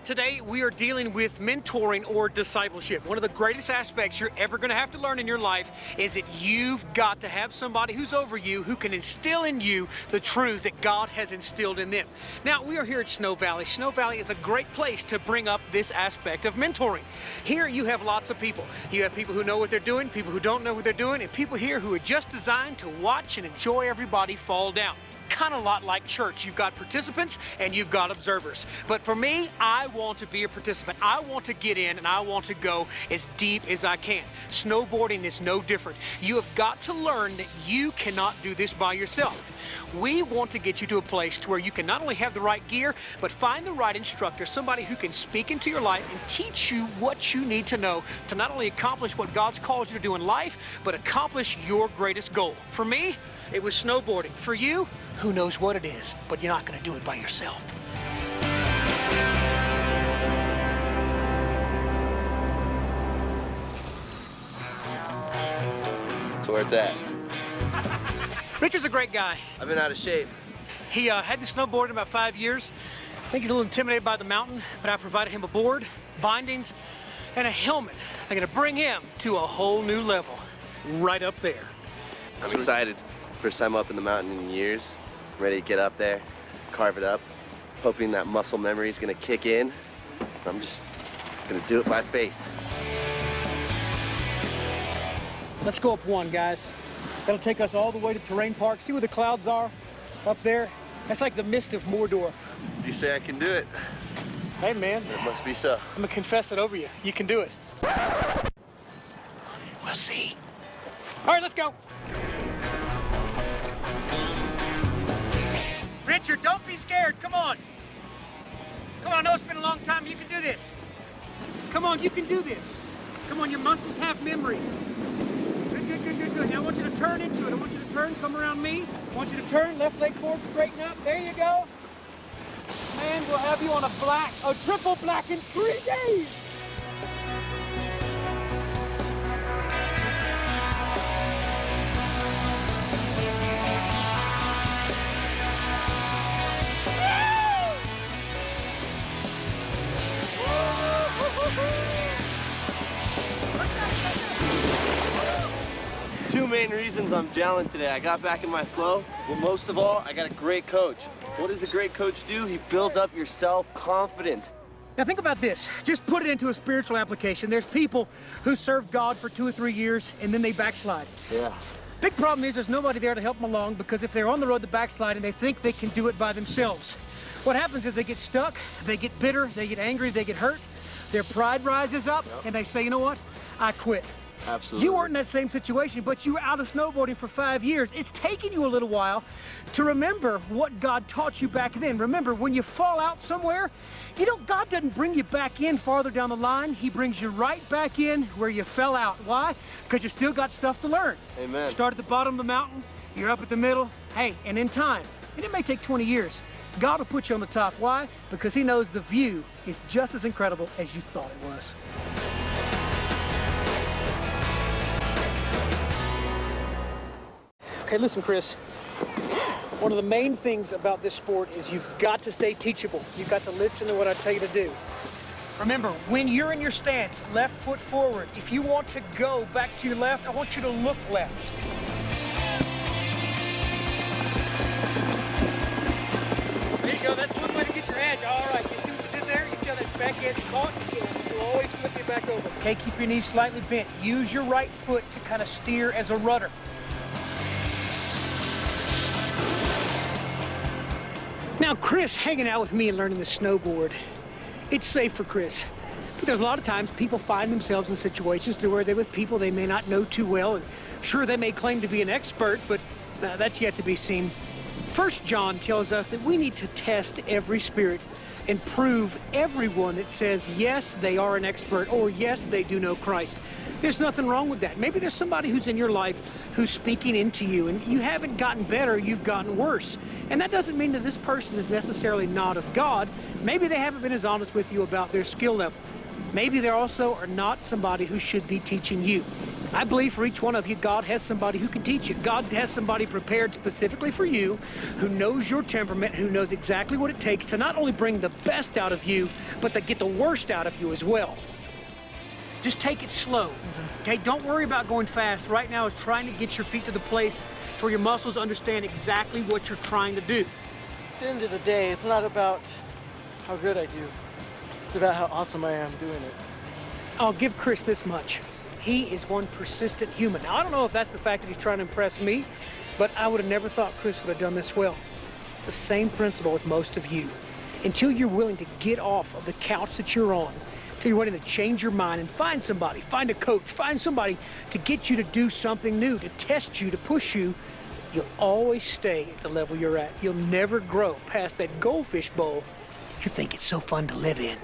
Today we are dealing with mentoring or discipleship. One of the greatest aspects you're ever going to have to learn in your life is that you've got to have somebody who's over you who can instill in you the truths that God has instilled in them. Now, we are here at Snow Valley. Snow Valley is a great place to bring up this aspect of mentoring. Here you have lots of people. You have people who know what they're doing, people who don't know what they're doing, and people here who are just designed to watch and enjoy everybody fall down. Kind of a lot like church. You've got participants and you've got observers. But for me, I want to be a participant. I want to get in and I want to go as deep as I can. Snowboarding is no different. You have got to learn that you cannot do this by yourself. We want to get you to a place to where you can not only have the right gear, but find the right instructor, somebody who can speak into your life and teach you what you need to know to not only accomplish what God's called you to do in life, but accomplish your greatest goal. For me, it was snowboarding. For you, who knows what it is, but you're not going to do it by yourself. That's where it's at. Richard's a great guy. I've been out of shape. He had to snowboard in about 5 years. I think he's a little intimidated by the mountain, but I provided him a board, bindings, and a helmet. I'm going to bring him to a whole new level, right up there. I'm excited. First time up in the mountain in years. I'm ready to get up there, carve it up, hoping that muscle memory is going to kick in. I'm just going to do it by faith. Let's go up one, guys. That'll take us all the way to Terrain Park. See where the clouds are up there? That's like the mist of Mordor. If you say I can do it, hey, man. it must be so. I'm going to confess it over you. You can do it. We'll see. All right, let's go. Richard, don't be scared. Come on. Come on, I know it's been a long time. You can do this. Come on, you can do this. Come on, your muscles have memory. Good, good, good, good, good. Now I want you to turn into it. I want you to turn, come around me. I want you to turn, left leg forward, straighten up. There you go. Man, we'll have you on a triple black in 3 days. Two main reasons I'm gelling today. I got back in my flow, but most of all, I got a great coach. What does a great coach do? He builds up your self-confidence. Now think about this. Just put it into a spiritual application. There's people who serve God for 2 or 3 years and then they backslide. Yeah. Big problem is there's nobody there to help them along, because if they're on the road to backslide and they think they can do it by themselves, what happens is they get stuck, they get bitter, they get angry, they get hurt, their pride rises up, and they say, you know what, I quit. Absolutely. You weren't in that same situation, but you were out of snowboarding for 5 years. It's taken you a little while to remember what God taught you back then. Remember, when you fall out somewhere, you know, God doesn't bring you back in farther down the line. He brings you right back in where you fell out. Why? Because you still got stuff to learn. Amen. Start at the bottom of the mountain, you're up at the middle. Hey, and in time, and it may take 20 years, God will put you on the top. Why? Because he knows the view is just as incredible as you thought it was. Okay, listen, Chris. One of the main things about this sport is you've got to stay teachable. You've got to listen to what I tell you to do. Remember, when you're in your stance, left foot forward, if you want to go back to your left, I want you to look left. There you go. That's one way to get your edge. All right, you see what you did there? You see how that back edge caught? You'll always flip it back over. Okay, keep your knees slightly bent. Use your right foot to kind of steer as a rudder. Now, Chris hanging out with me and learning to snowboard, it's safe for Chris. But there's a lot of times people find themselves in situations where they're with people they may not know too well, and sure, they may claim to be an expert, but that's yet to be seen. 1 John tells us that we need to test every spirit and prove everyone that says, yes, they are an expert, or yes, they do know Christ. There's nothing wrong with that. Maybe there's somebody who's in your life who's speaking into you, and you haven't gotten better, you've gotten worse. And that doesn't mean that this person is necessarily not of God. Maybe they haven't been as honest with you about their skill level. Maybe they also are not somebody who should be teaching you. I believe for each one of you, God has somebody who can teach you. God has somebody prepared specifically for you, who knows your temperament, who knows exactly what it takes to not only bring the best out of you, but to get the worst out of you as well. Just take it slow, okay? Don't worry about going fast. Right now is trying to get your feet to the place to where your muscles understand exactly what you're trying to do. At the end of the day, it's not about how good I do. It's about how awesome I am doing it. I'll give Chris this much. He is one persistent human. Now, I don't know if that's the fact that he's trying to impress me, but I would have never thought Chris would have done this well. It's the same principle with most of you. Until you're willing to get off of the couch that you're on, until you're willing to change your mind and find somebody, find a coach, find somebody to get you to do something new, to test you, to push you, you'll always stay at the level you're at. You'll never grow past that goldfish bowl you think it's so fun to live in.